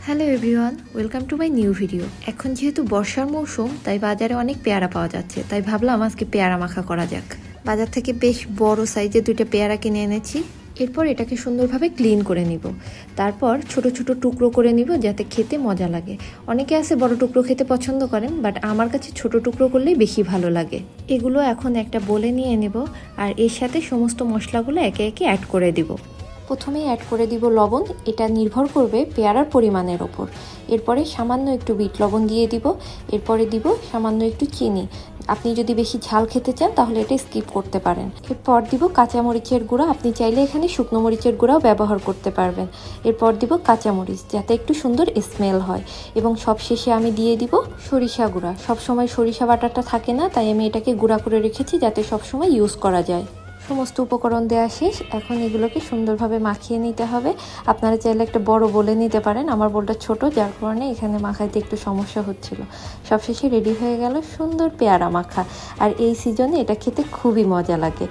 Hello everyone, welcome to my new video. এখন যেহেতু বর্ষার মৌসুম, তাই বাজারে অনেক পেয়ারা পাওয়া যাচ্ছে, তাই ভাবলাম আজকে পেয়ারা মাখা করা যাক। বাজার থেকে বেশ বড় সাইজের 2টা পেয়ারা কিনে এনেছি। এরপর এটাকে সুন্দরভাবে ক্লিন করে নিব। তারপর ছোট ছোট টুকরো করে নিব যাতে খেতে মজা লাগে। অনেকে আছে বড় টুকরো খেতে পছন্দ করেন, বাট আমার কাছে ছোট টুকরো করলেই বেশি ভালো লাগে। এগুলো এখন একটা বলে নিয়ে নেব, আর এর সাথে সমস্ত মশলাগুলো একে একে অ্যাড করে দিব। প্রথমেই অ্যাড করে দিব লবণ, এটা নির্ভর করবে পেয়ারার পরিমাণের ওপর। এরপরে সামান্য একটু বিট লবণ দিয়ে দিব। এরপরে দিব সামান্য একটু চিনি। আপনি যদি বেশি ঝাল খেতে চান তাহলে এটা স্কিপ করতে পারেন। এরপর দিব কাঁচামরিচের গুঁড়া, আপনি চাইলে এখানে শুকনো মরিচের গুঁড়াও ব্যবহার করতে পারবেন। এরপর দিব কাঁচামরিচ যাতে একটু সুন্দর স্মেল হয়, এবং সবশেষে আমি দিয়ে দিব সরিষা গুঁড়া। সবসময় সরিষা বাটাটা থাকে না, তাই আমি এটাকে গুঁড়া করে রেখেছি যাতে সবসময় ইউজ করা যায়। সমস্ত উপকরণ দেওয়া শেষ, এখন এগুলোকে সুন্দরভাবে মাখিয়ে নিতে হবে। আপনারা চাইলে একটা বড় বলে নিতে পারেন, আমার বোলটা ছোট, যার কারণে এখানে মাখাইতে একটু সমস্যা হচ্ছিল। সবশেষে রেডি হয়ে গেল সুন্দর পেয়ারা মাখা, আর এই সিজনে এটা খেতে খুবই মজা লাগে।